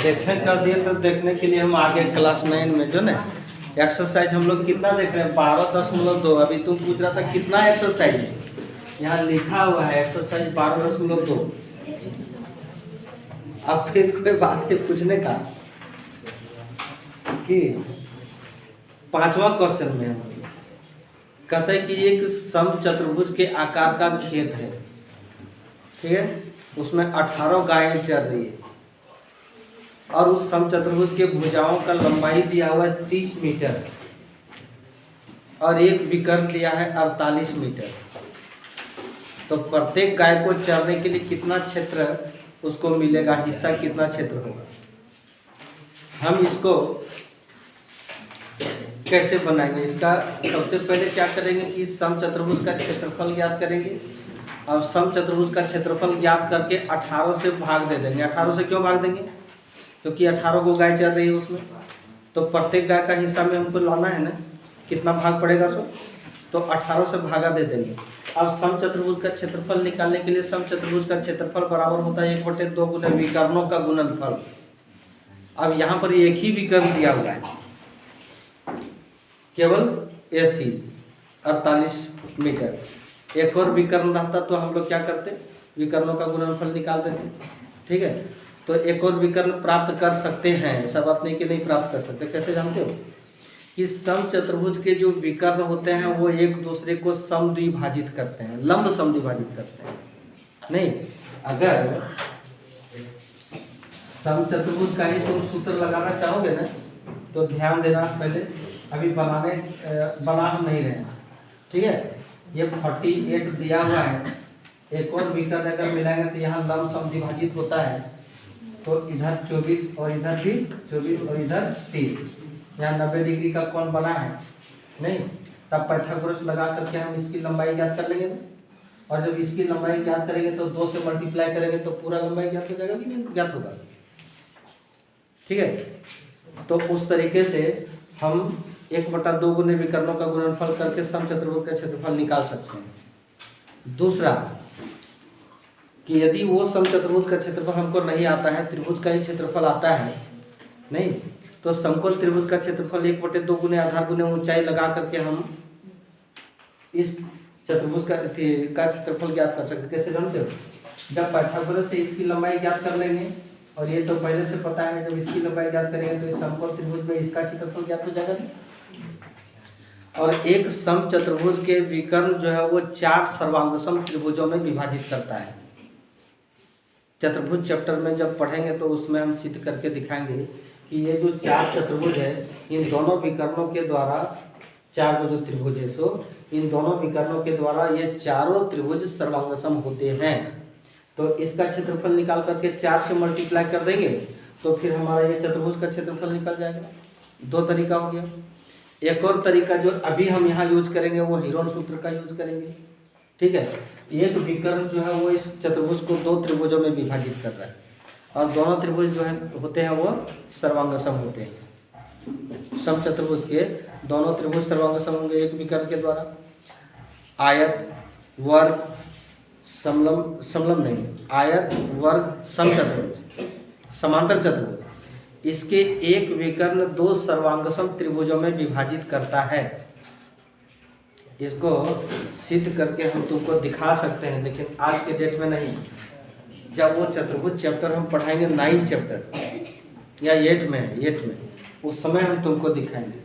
देखने कर दिए तो देखने के लिए हम आगे क्लास 9 में जो ना एक्सरसाइज हम लोग कितना देख रहे हैं 12.2। अभी तुम पूछ रहा था कितना एक्सरसाइज, यहाँ लिखा हुआ है एक्सरसाइज 12.2। अब फिर कोई बात है पूछने का कि 5वां क्वेश्चन में हम कहते हैं कि एक समचतुर्भुज के आकार का खेत है, ठीक है, उसमें 18 गायें चर रही है और उस समचतुर्भुज के भुजाओं का लंबाई दिया हुआ है 30 मीटर और एक विकर्ण दिया है 48 मीटर। तो प्रत्येक गाय को चरने के लिए कितना क्षेत्र उसको मिलेगा, हिस्सा कितना क्षेत्र होगा। हम इसको कैसे बनाएंगे, इसका सबसे पहले क्या करेंगे कि समचतुर्भुज का क्षेत्रफल ज्ञात करेंगे। अब समचतुर्भुज का क्षेत्रफल ज्ञात करके 18 से भाग दे देंगे। 18 से क्यों भाग देंगे, क्योंकि 18 को गाय चल रही है उसमें, तो प्रत्येक गाय का हिस्सा में हमको लाना है ना, कितना भाग पड़ेगा सो, तो 18 से भागा दे देंगे। अब समचतुर्भुज का क्षेत्रफल निकालने के लिए समचतुर्भुज का क्षेत्रफल बराबर होता है 1/2 गुना विकर्णों का गुणनफल। अब यहाँ पर एक ही विकर्ण दिया हुआ है केवल AC 48 मीटर, एक और विकर्ण रहता तो हम लोग क्या करते, विकर्णों का गुणनफल निकाल देते, ठीक है। तो एक और विकर्ण प्राप्त कर सकते हैं, सब अपने के नहीं प्राप्त कर सकते। कैसे जानते हो कि समचतुर्भुज के जो विकर्ण होते हैं वो एक दूसरे को समद्विभाजित करते हैं, लंब समद्विभाजित करते हैं। नहीं, अगर समचतुर्भुज का ही तुम सूत्र लगाना चाहोगे ना तो ध्यान देना, पहले अभी बना हम नहीं रहे, ठीक है। ये 48 दिया हुआ है, एक और विकर्ण अगर मिलाएंगे तो यहाँ लंब समद्विभाजित होता है, तो इधर 24 और इधर भी 24 और इधर 30, यहाँ 90 डिग्री का कोण बना है नहीं, तब पाइथागोरस लगा करके हम इसकी लंबाई ज्ञात कर लेंगे। और जब इसकी लंबाई ज्ञात करेंगे तो 2 से मल्टीप्लाई करेंगे तो पूरा लंबाई ज्ञात हो जाएगा कि नहीं ज्ञात होगा, ठीक है। तो उस तरीके से हम 1/2 गुने विकर्णों का गुणनफल करके समचतुर्भुज का क्षेत्रफल निकाल सकते हैं। दूसरा कि यदि वो समचतुर्भुज का क्षेत्रफल हमको नहीं आता है, त्रिभुज का ही क्षेत्रफल आता है नहीं, तो समकोण त्रिभुज का क्षेत्रफल 1/2 गुने आधार गुने ऊंचाई लगा करके हम इस चतुर्भुज का क्षेत्रफल ज्ञात कर सकते। कैसे जानते हो, जब पाइथागोरस से इसकी लंबाई ज्ञात कर लेंगे, और ये तो पहले से पता है, जब इसकी लंबाई ज्ञात करेंगे तो इस समकोण त्रिभुज में इसका क्षेत्रफल ज्ञात हो जाएगा। और एक समचतुर्भुज के विकर्ण जो है वो 4 सर्वांगसम त्रिभुजों में विभाजित करता है। चतुर्भुज चैप्टर में जब पढ़ेंगे तो उसमें हम सिद्ध करके दिखाएंगे कि ये जो 4 चतुर्भुज है, इन दोनों विकर्णों के द्वारा 4 जो त्रिभुज है, सो इन दोनों विकर्णों के द्वारा ये चारों त्रिभुज सर्वांगसम होते हैं। तो इसका क्षेत्रफल निकाल करके 4 से मल्टीप्लाई कर देंगे तो फिर हमारा ये चतुर्भुज का क्षेत्रफल निकल जाएगा। 2 तरीका हो गया। एक और तरीका जो अभी हम यहाँ यूज करेंगे वो हीरोन सूत्र का यूज करेंगे, ठीक है। एक विकर्ण जो है वो इस चतुर्भुज को 2 त्रिभुजों में विभाजित कर रहा है और दोनों त्रिभुज जो है होते हैं वो सर्वांगसम होते हैं। समचतुर्भुज के दोनों त्रिभुज सर्वांगसम होंगे एक विकर्ण के द्वारा। आयत, वर्ग, समलंब नहीं, आयत, वर्ग, समचतुर्भुज, समांतर चतुर्भुज, इसके एक विकर्ण 2 सर्वांगसम त्रिभुजों में विभाजित करता है। इसको सिद्ध करके हम तुमको दिखा सकते हैं, लेकिन आज के डेट में नहीं। जब वो चतुर्भुज चैप्टर हम पढ़ाएंगे 9 चैप्टर या 8 में उस समय हम तुमको दिखाएंगे।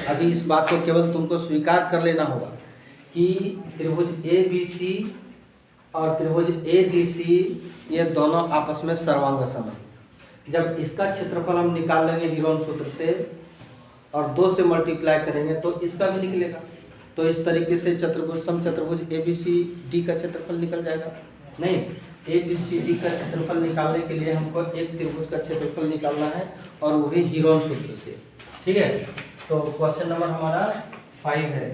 अभी इस बात को केवल तुमको स्वीकार कर लेना होगा कि त्रिभुज ABC और त्रिभुज ADC ये दोनों आपस में सर्वांगसम है। जब इसका क्षेत्रफल हम निकाल लेंगे हीरोन सूत्र से और 2 से मल्टीप्लाई करेंगे तो इसका भी निकलेगा। तो इस तरीके से चतुर्भुज समचतुर्भुज ABCD का क्षेत्रफल निकल जाएगा। नहीं, ABCD का क्षेत्रफल निकालने के लिए हमको एक त्रिभुज का क्षेत्रफल निकालना है और वो भी हीरोन सूत्र से, ठीक है। तो क्वेश्चन नंबर हमारा 5 है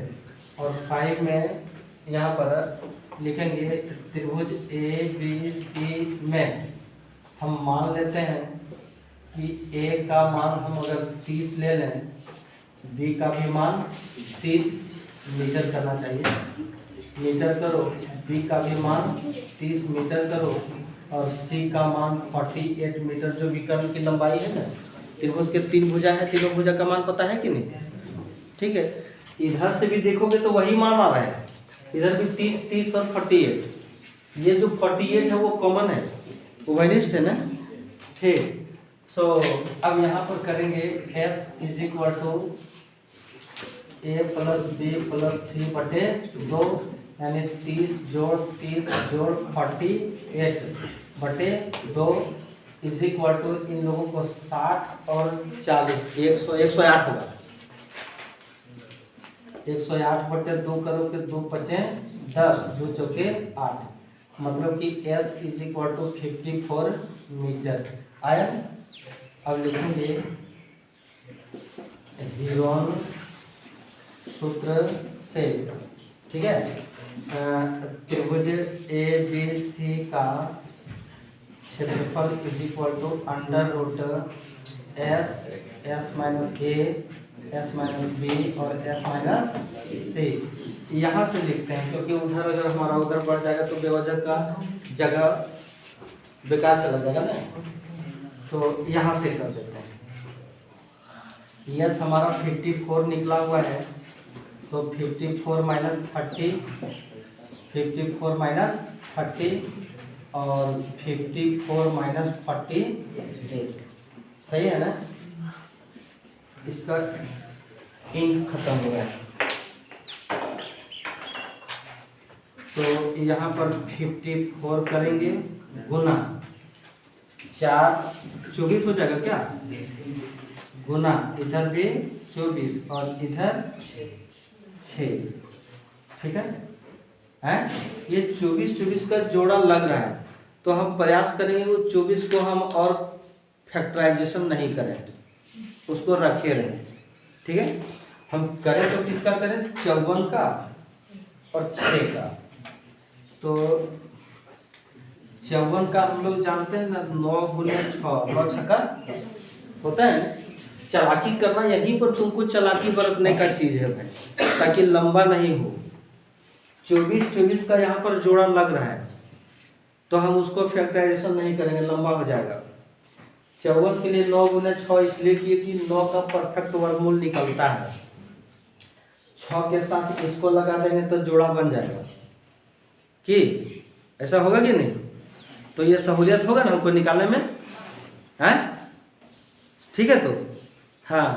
और 5 में यहाँ पर लिखेंगे त्रिभुज ABC में हम मान लेते हैं कि A का मान हम अगर 30 ले लें, B का भी मान 30 मीटर करना चाहिए, मीटर करो, B का भी मान 30 मीटर करो और सी का मान 48 मीटर। जो विकर्ण की लंबाई है ना, त्रिभुज के 3 भुजा है, तीनों भुजा का मान पता है कि नहीं? ठीक है, इधर से भी देखोगे तो वही मान आ रहा है, इधर भी 30 30 और 48। ये जो 48 है वो कॉमन है, वो वैनिस्ट है ना। ठीक, सो अब यहाँ पर करेंगे S is equal to A plus B plus C बटे 2, यानी 30 जोड़ 30 जोड़ 48 बटे 2 इज इक्वल टू इन लोगों को 60 और 40 108 होगा। 108 बटे 2 करोगे 2 पचे 10, 2 चौके 8, मतलब कि S is equal to 54 metre आया। अब लिखेंगे हीरोन सूत्र से, ठीक है, त्रिभुज ABC का क्षेत्रफल is equal to under root S minus A, S minus B और S माइनस C। यहाँ से लिखते हैं, क्योंकि उधर अगर हमारा उधर बढ़ जाएगा तो बेवजह का जगह बेकार चला जाएगा ना, तो यहाँ से कर देते हैं। यस हमारा 54 निकला हुआ है, तो 54 माइनस 30, 54 माइनस 30 और 54 माइनस 48, सही है ना। इसका इंक खत्म हो गया, तो यहाँ पर 54 करेंगे गुना 4, 24 हो जाएगा क्या, गुना इधर भी 24 और इधर 6, ठीक है। ये 24 का जोड़ा लग रहा है, तो हम प्रयास करेंगे वो 24 को हम और फैक्टराइजेशन नहीं करें, उसको रखे रहें, ठीक है। हम करें तो किसका करें, 54 का और 6 का। तो 54 का हम लोग जानते हैं ना, 9 गुने 6, 9 छक्का होता है। चालाकी करना यहीं पर तुमको चालाकी बरतने का चीज है भाई, ताकि लंबा नहीं हो। 24 का यहाँ पर जोड़ा लग रहा है, तो हम उसको फैक्टराइजेशन नहीं करेंगे, लंबा हो जाएगा। 54 के लिए 9 गुने 6 इसलिए किए कि 9 का परफेक्ट वर्गमूल निकलता है। 6 के साथ इसको लगा देंगे तो जोड़ा बन जाएगा, कि ऐसा होगा कि नहीं। तो ये सहूलियत होगा ना हमको निकालने में, हैं, ठीक है। तो हाँ,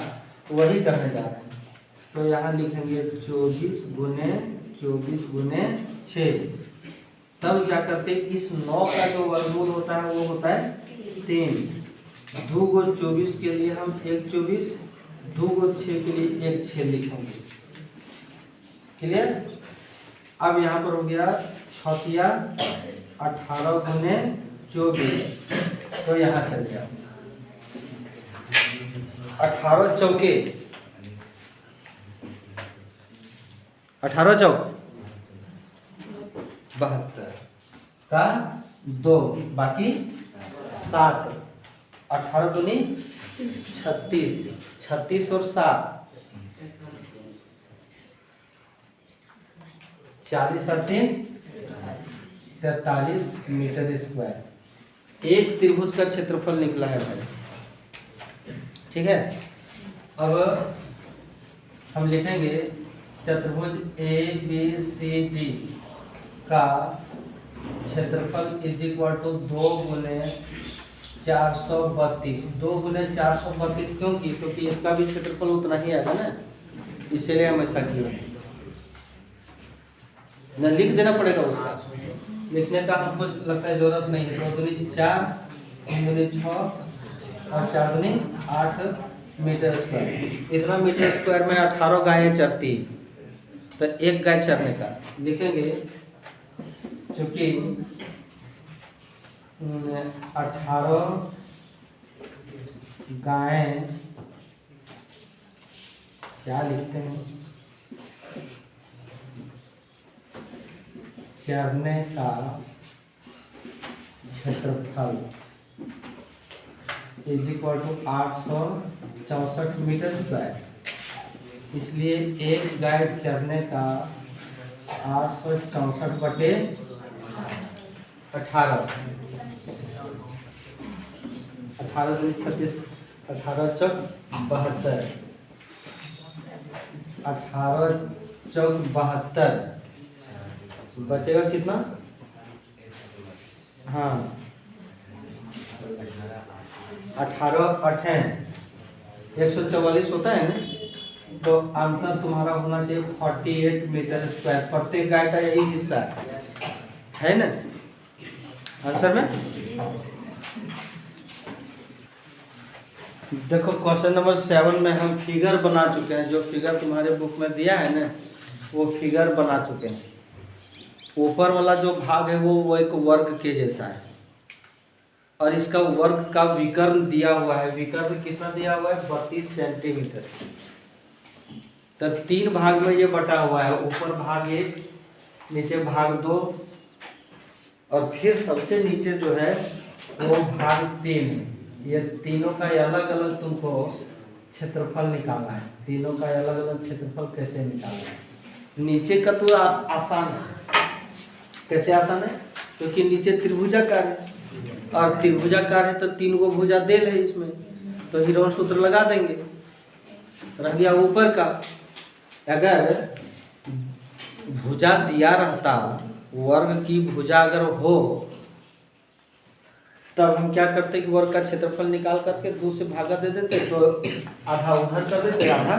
वही करने जा रहे हैं। तो यहाँ लिखेंगे 24 गुने 6, तब जाकर के इस 9 का जो वर्गमूल होता है वो होता है 3। 2 गो 24 के लिए हम 1 24, 2 गो 6 के लिए 1 6 लिखेंगे, क्लियर। अब यहाँ पर हो गया 6 18 गुने 24, तो यहाँ चल गया 18 चौके 18 चौक 72 का 2, बाकी 7, 18 दूनी 36, 36 और 7 40 और 3 43 मीटर स्क्वायर एक त्रिभुज का क्षेत्रफल निकला है भाई, ठीक है। अब हम लिखेंगे चतुर्भुज ABCD का क्षेत्रफल इज इक्वल टू 2 गुने 432। 2 गुने 432 क्योंकि इसका भी क्षेत्रफल उतना ही आएगा ना, इसीलिए हम ऐसा किए ना। लिख देना पड़ेगा, उसका लिखने का हमको लगता है जरूरत नहीं है। 2 दूनी 4, 3 दूनी 6 और 4 दूनी 8 मीटर स्क्वायर। इतना मीटर स्क्वायर में 18 गायें चरती, तो एक गाय चरने का लिखेंगे, चूँकि 18 गायें, क्या लिखते हैं, चरने का क्षेत्रफल is equal to 864 metre square. इसलिए एक गाय चरने का 864 बटे 18 18 दूनी 36, 18 चौक 72, 18 चौक 72, बचेगा कितना? हाँ 18 8 144 होता है ना। तो आंसर तुम्हारा होना चाहिए 48 मीटर स्क्वायर। प्रत्येक गाय का यही हिस्सा है ना आंसर में। देखो क्वेश्चन नंबर 7 में हम फिगर बना चुके हैं। जो फिगर तुम्हारे बुक में दिया है ना वो फिगर बना चुके हैं। ऊपर वाला जो भाग है वो एक वर्ग के जैसा है और इसका वर्ग का विकर्ण दिया हुआ है। विकर्ण कितना दिया हुआ है? 32 सेंटीमीटर। तो 3 भाग में ये बटा हुआ है। ऊपर भाग 1, नीचे भाग 2 और फिर सबसे नीचे जो है वो भाग 3। ये तीनों का अलग अलग तुमको क्षेत्रफल निकालना है। तीनों का अलग अलग क्षेत्रफल कैसे निकालना है? नीचे का तो आसान है। कैसे आसान है? क्योंकि नीचे त्रिभुजाकार है और त्रिभुजाकार है तो 3 गो भुजा देल है इसमें, तो हीरोन सूत्र लगा देंगे। रह गया ऊपर का। अगर भुजा दिया रहता, वर्ग की भुजा अगर हो, तब हम क्या करते कि वर्ग का क्षेत्रफल निकाल करके 2 से भागा दे देते, तो आधा उधर कर देते, आधा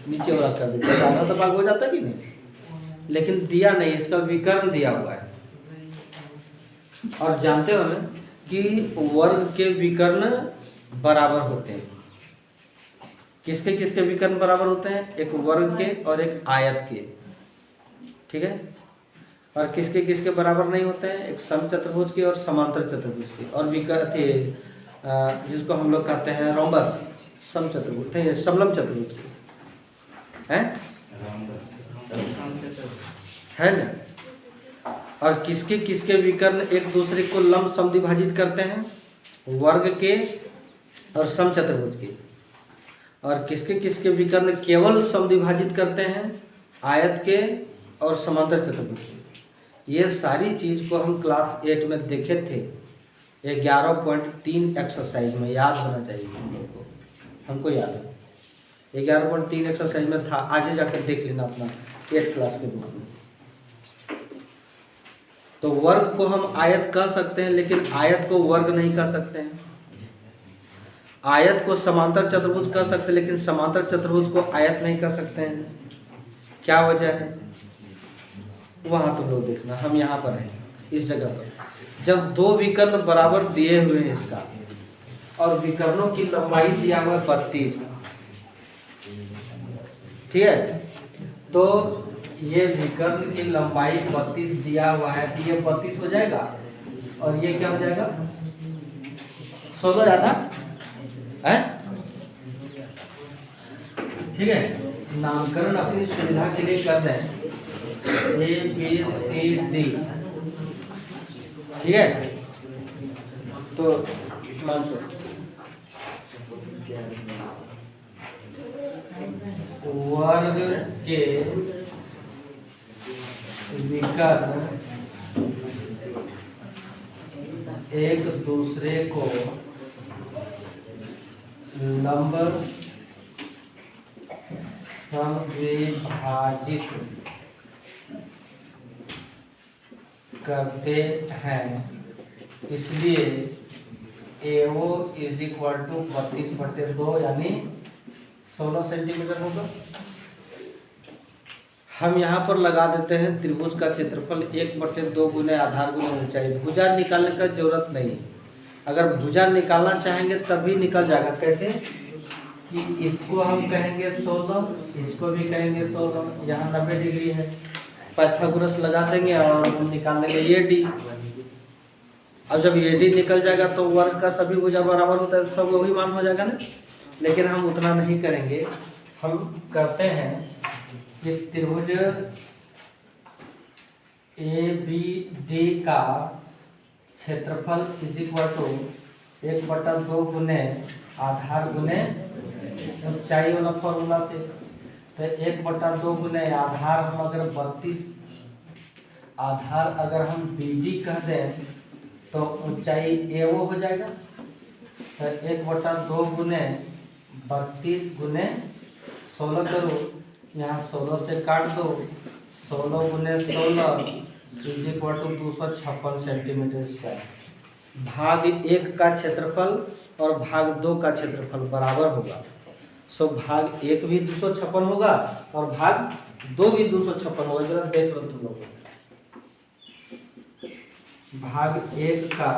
नीचे वाला कर देते, तो आधा तो भाग हो जाता कि नहीं। लेकिन दिया नहीं, इसका विकर्ण दिया हुआ है। और जानते हो ना कि वर्ग के विकर्ण बराबर होते हैं। किसके किसके विकर्ण बराबर होते हैं? एक वर्ग के और एक आयत के, ठीक है। और किसके किसके बराबर नहीं होते हैं? एक समचतुर्भुज के और समांतर चतुर्भुज के। और विकर्ण जिसको हम लोग कहते हैं रोम्बस, समचतुर्भुज, समलंब चतुर्भुज है ना। और किसके किसके विकर्ण एक दूसरे को लंब समद्विभाजित करते हैं? वर्ग के और समचतुर्भुज के। और किसके किसके विकर्ण केवल समद्विभाजित करते हैं? आयत के और समांतर चतुर्भुज के। ये सारी चीज़ को हम क्लास 8 में देखे थे 11.3 एक्सरसाइज में। याद होना चाहिए हम लोग को, हमको याद है 11.3 एक्सरसाइज में था। आज ही जाकर देख लेना अपना 8 क्लास के बुक में। तो वर्ग को हम आयत कह सकते हैं, लेकिन आयत को वर्ग नहीं कह सकते हैं। आयत को समांतर चतुर्भुज कह सकते हैं, लेकिन समांतर चतुर्भुज को आयत नहीं कह सकते हैं। क्या वजह है? वहाँ तुम लोग देखना। हम यहाँ पर हैं इस जगह पर। जब 2 विकर्ण बराबर दिए हुए हैं इसका, और विकर्णों की लंबाई दिया हुआ है 32, ठीक है। तो ये विकर्ण की लंबाई 32 दिया हुआ है, तो ये 32 हो जाएगा और ये क्या हो जाएगा? 16 ज़्यादा है, ठीक है। नामकरण अपनी सुविधा के लिए कर दें ABCD, ठीक है। तो मानसो वर्ग के विकर्ण एक दूसरे को लंब समद्विभाजित करते हैं, इसलिए AO इज इक्वल टू 32/2 यानी 16 सेंटीमीटर होगा। हम यहाँ पर लगा देते हैं त्रिभुज का क्षेत्रफल 1/2 गुने आधार गुने ऊंचाई। भुजा निकालने का जरूरत नहीं है। अगर भुजा निकालना चाहेंगे तभी निकल जाएगा। कैसे कि इसको हम कहेंगे 16, इसको भी कहेंगे 16। यहाँ 90 डिग्री है, पाइथागोरस लगा देंगे और हम निकाल देंगे AD। अब जब AD निकल जाएगा तो वर्ग का सभी भुजा बराबर होता है, सब वही मान हो जाएगा ना। लेकिन हम उतना नहीं करेंगे। हम करते हैं कि त्रिभुज ABD का क्षेत्रफल इज इक्वल टू 1/2 गुने आधार गुने ऊंचाई वाला फॉर्मूला से। तो 1/2 गुने आधार हम अगर 32, आधार अगर हम BD कह दें तो ऊंचाई AO हो जाएगा। तो तो 1/2 गुने 32 गुने 16 करो, यहाँ 16 से काट दो, 16 गुने 16 = 256 सेंटीमीटर स्क्वायर। भाग 1 का क्षेत्रफल और भाग 2 का क्षेत्रफल बराबर होगा। सो भाग 1 भी 256 होगा और भाग 2 भी 256 होगा। जरा देख लो तुम लोग। भाग 1 का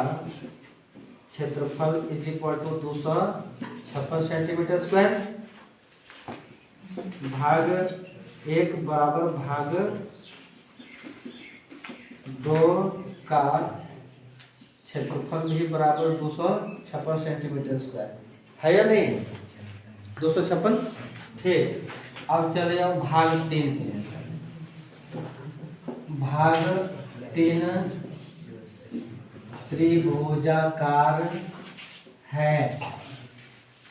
क्षेत्रफल = 256 सेंटीमीटर स्क्वायर। भाग 1 बराबर भाग 2 का क्षेत्रफल भी बराबर 256 सेंटीमीटर स्क्वायर है या नहीं? 256। ठीक, अब चले जाओ भाग 3 के। भाग 3 त्रिभुजाकार है,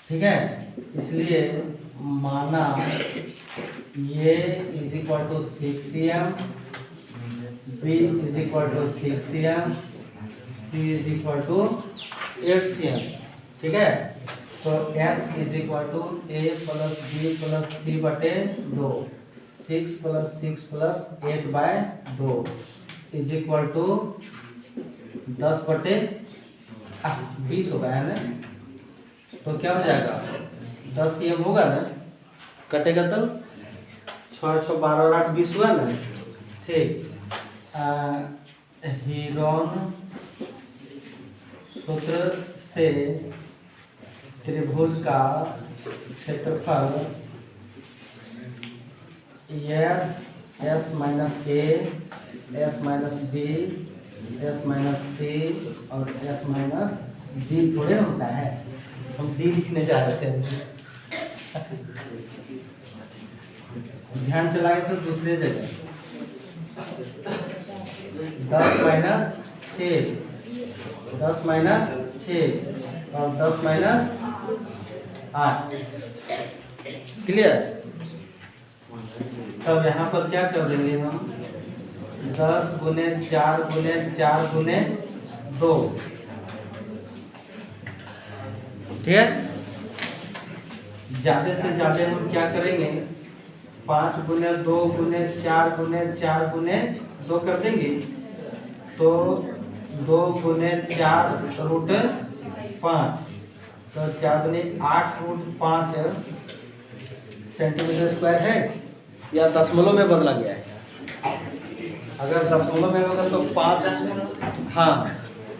ठीक है, इसलिए माना ये = 6 cm, B = 6 cm, C = 8 cm, ठीक है। तो S = A + B + C बटे 2, 6 + 6 + 8/2 = 10/20 होगा है ना। तो क्या हो जाएगा? 10 cm होगा ना, कटेगा तो 6 6 12 और 8 20 हुआ ना। ठीक, हीरोन सूत्र से त्रिभुज का क्षेत्रफल S - A, S - B, S - C और S - D थोड़े होता है। हम D लिखने जा रहे थे, ध्यान चलाए तो दूसरे जगह। 10 - 6, 10 - 6 और 10 - 8। क्लियर? तब यहाँ पर क्या कर देंगे हम? 10 गुने 4 गुने 4 गुने 2, ठीक है। ज्यादा से ज्यादा हम क्या करेंगे? 5 गुने 2 गुने 4 गुने 4 गुने 2 कर देंगे, तो 2 गुने 4 √5, तो 4 गुने 8 √5 सेंटीमीटर स्क्वायर है, या दशमलव में बदला गया है? अगर दशमलव में होगा तो 5, हाँ,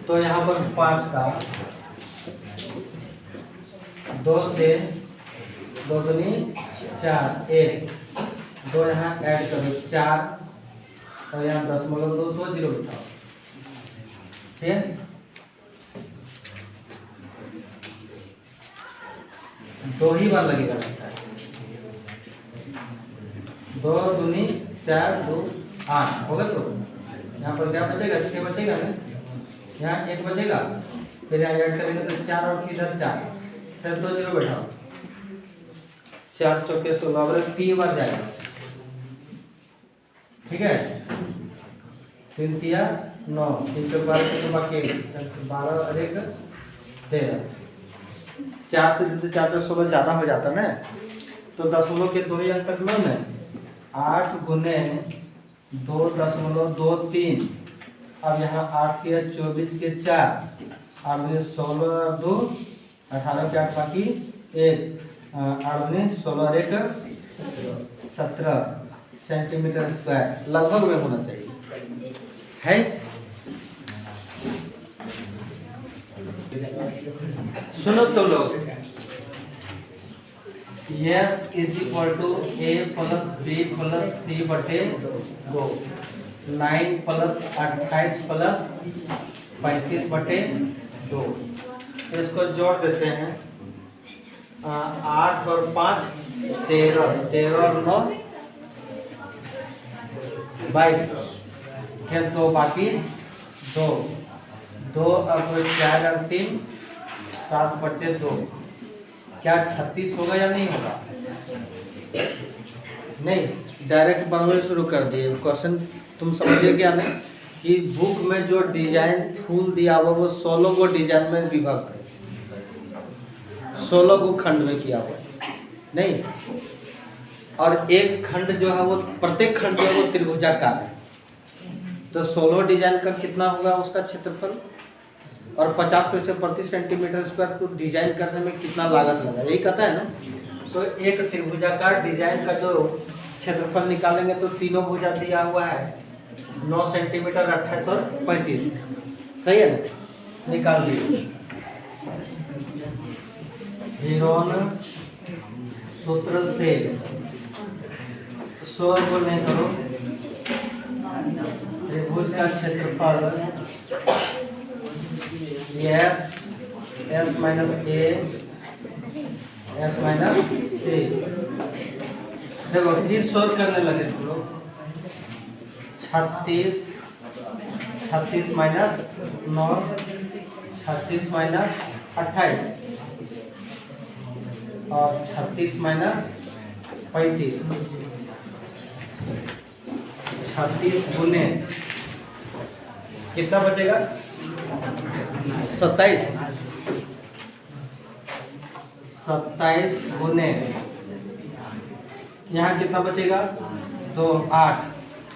तो यहाँ पर 5 का 2 से 2 दूनी 4, 1, 2 यहाँ ऐड करो 4 और यहाँ दशमलव 2 0 बिठाओ, ठीक है। 2 ही बार लगेगा, 2 दूनी 4 2 8 होगा। तो यहाँ पर क्या बचेगा? 6 बचेगा ना, यहाँ 1 बचेगा, फिर यहाँ ऐड करेंगे तो 4 और किधर 4, फिर 2 0 बैठाओ, 4 चौके 16, 3 बार जाएगा, ठीक है। 3 तिया 9, 3 चौक 12 तो बाकी 12 और 1 13, 4 से 4 चौक 16 ज़्यादा हो जाता ना, तो दशमलव के 2 ही अंक तक लो ना। 8 गुने 2.23, अब यहाँ 8 के 24 के 4, 8 गुने 16 और 2 18 के 8 बाकी 1, 8 गुने 16 और 1 17 सेंटीमीटर स्क्वायर लगभग में होना चाहिए है। सुनो तो लोग, S = A + B + C बटे 2, 9 + 28 + 35 बटे 2। इसको जोड़ देते हैं, 8 और 5 13, 13 और 9 22, फिर 2 बाकी 2, 2 अब 4 और 3 7 बटे 2। क्या 36 होगा या नहीं होगा? नहीं, डायरेक्ट बनने शुरू कर दिए। क्वेश्चन तुम समझिए क्या नहीं, कि बुक में जो डिजाइन फूल दिया हुआ वो 16 को डिजाइन में विभक्त है। 16 को खंड में किया हुआ है नहीं, और एक खंड जो है वो प्रत्येक खंड जो है वो त्रिभुजाकार है। तो 16 डिजाइन का कितना होगा उसका क्षेत्रफल, और 50 पैसे प्रति सेंटीमीटर स्क्वायर को डिजाइन करने में कितना लागत लगा, यही कहता है ना। तो एक त्रिभुजाकार डिजाइन का जो क्षेत्रफल निकालेंगे तो तीनों भुजा दिया हुआ है 9 सेंटीमीटर 28 और 35, सही है ना, निकाल लीजिए। हीरोन सूत्र से 100 को नहीं करो, त्रिभुज का क्षेत्रफल s minus a s minus c. देखो फिर सोल्व करने लगे तुम लोग। 36 माइनस 9, 36 माइनस 28 और 36 माइनस 35, 36 गुने कितना बचेगा 27, 27 गुने यहाँ कितना बचेगा 2 8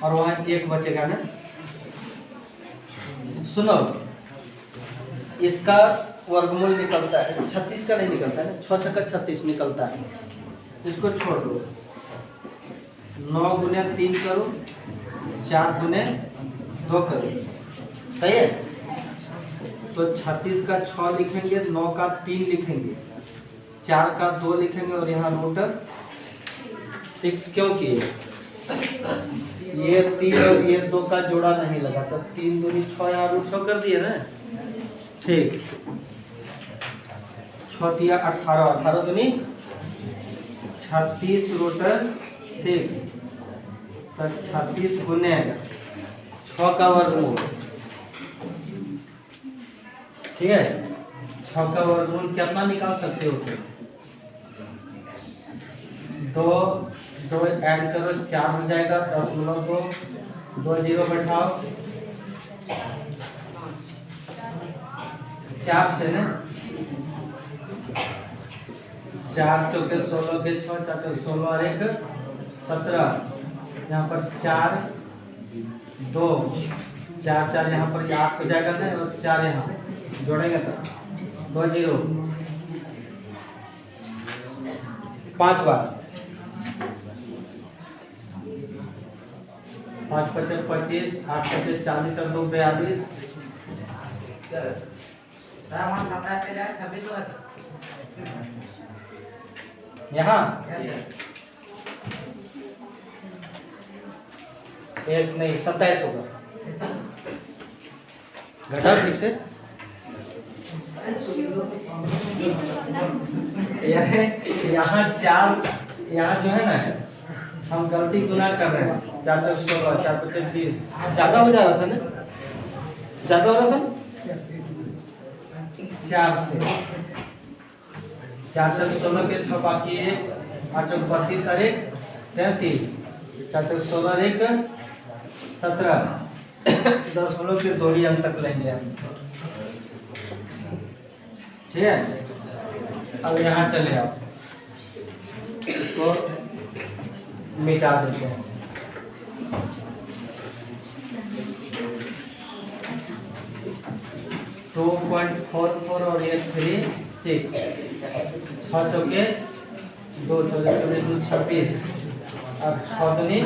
और वहाँ 1 बचेगा ना। सुनो, इसका वर्गमूल निकलता है 36 का नहीं निकलता है, 6 छक्का 36 निकलता है, इसको छोड़ दो। 9 गुने 3 करो, 4 गुने 2 करो, सही है। तो 36 का 6 लिखेंगे, 9 का 3 लिखेंगे, 4 का 2 लिखेंगे और यहाँ रूट 6 क्यों किए, ये 3 और ये 2 का जोड़ा नहीं लगा, तो 3 दूनी 6 यहाँ रूट 6 कर दिए ना, ठीक। 6 दिया 18, 18 दूनी 36 रूट 6, तो 36 गुने 6 का वर्गमूल, ठीक है। 6 का वर्गमूल कितना निकाल सकते हो तुम, 2 ऐड करो 4 हो जाएगा, 10 2 जीरो बैठाओ, 4 से ना 4 चौके 16 के 6, 4 चौके 16 और 1 17, यहाँ पर 4 2 4 4 यहाँ पर 8 हो जाएगा ना, और 4 यहाँ जोड़ेंगे तो 2 0 5 बार, 5 25 25, 8 25 40 और 2 42, यहाँ 1 नहीं 27 होगा, घटाओ ठीक से। यहाँ 4, यहाँ जो है ना हम गलती गुना कर रहे हैं, 4 4 16, 4 25 20, ज़्यादा हो जा रहा था ना, ज़्यादा हो रहा था 4 से, 4 4 16 के 6 बाकी 1, 8 चौक 32 और 1 33, 4 चौक 16 और 1 17, 10 के 2 ही अंक तक लेंगे हम, ठीक है। अब यहाँ चले आओ, इसको मिटा देते हैं। टू 2.44 और ये 3 6, 6 चौके 2 चौके 26, अब 6 दूनी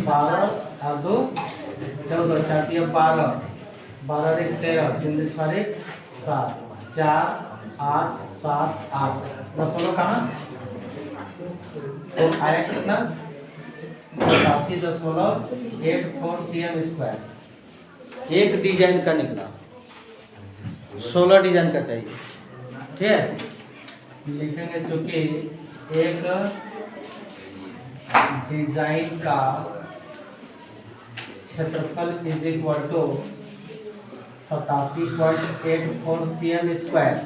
12 और 2 14, 4 3 12, 12 1 13, 3 4 1 7, 4 8 7 8, 10 कहाँ तो आया कितना 87.84 cm²। एक डिजाइन का निकला, 16 डिजाइन का चाहिए, ठीक है। लिखेंगे चूंकि एक डिजाइन का क्षेत्रफल इज इक्वल टू 87.84 cm²,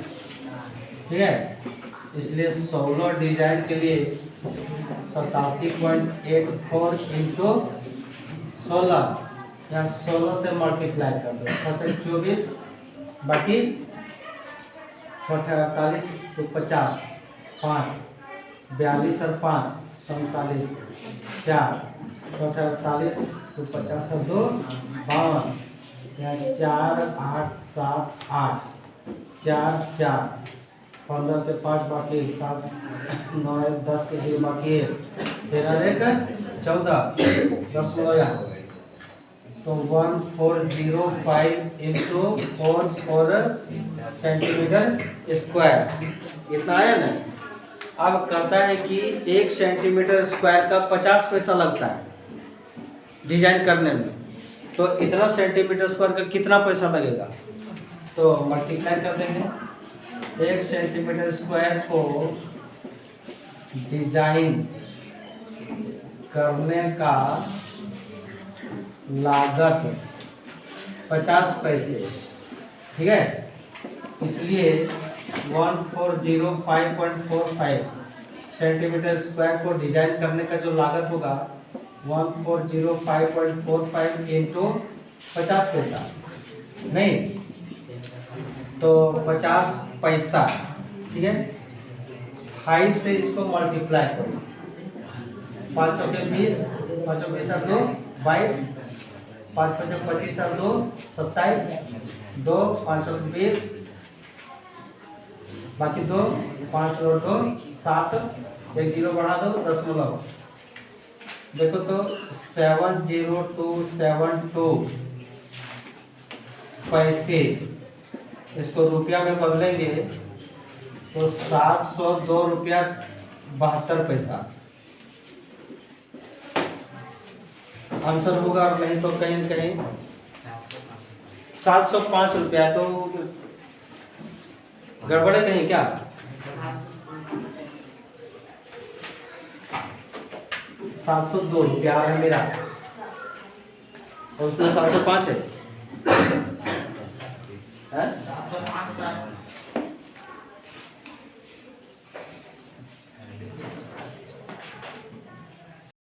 ठीक है। इसलिए 16 डिजाइन के लिए 87.84 इंटू 16 या 16 से मल्टीप्लाई कर दो, 24 बाकी छठे 48 तो 50, 5 42 और 5 47, 4 छठे 48 तो 50 और 2 52, 4 8 7 8, 4 4 15 के 5 बाकी 7 9 10 के 2 बाकी 13 1 14 10 हो गया। तो 1405 इंटू 4 सेंटीमीटर स्क्वायर इतना आया ना। अब कहता है कि 1 सेंटीमीटर स्क्वायर का 50 पैसा लगता है डिजाइन करने में, तो इतना सेंटीमीटर स्क्वायर का कितना पैसा लगेगा, तो मल्टीप्लाई कर देंगे। 1 सेंटीमीटर स्क्वायर को डिजाइन करने का लागत 50 पैसे, ठीक है। इसलिए 1405.45 सेंटीमीटर स्क्वायर को डिजाइन करने का जो लागत होगा 1405.45 इंटू 50 पैसा, नहीं तो 50 पैसा, ठीक है। 5 से इसको मल्टीप्लाई करो, 5 चौके 20, 5 चौके 2 22, 5 5 25 और 2 27, 2 5 और 20 बाकी 2 5 और 2 7, एक 0 बढ़ा दो 10। देखो तो 70272 पैसे, इसको रुपया में बदलेंगे तो 702 रुपया 72 पैसा आंसर होगा, और नहीं तो कहीं कहीं 705 रुपया, तो गड़बड़ है कहीं क्या। 702 रुपया है मेरा और उसमें 705 है?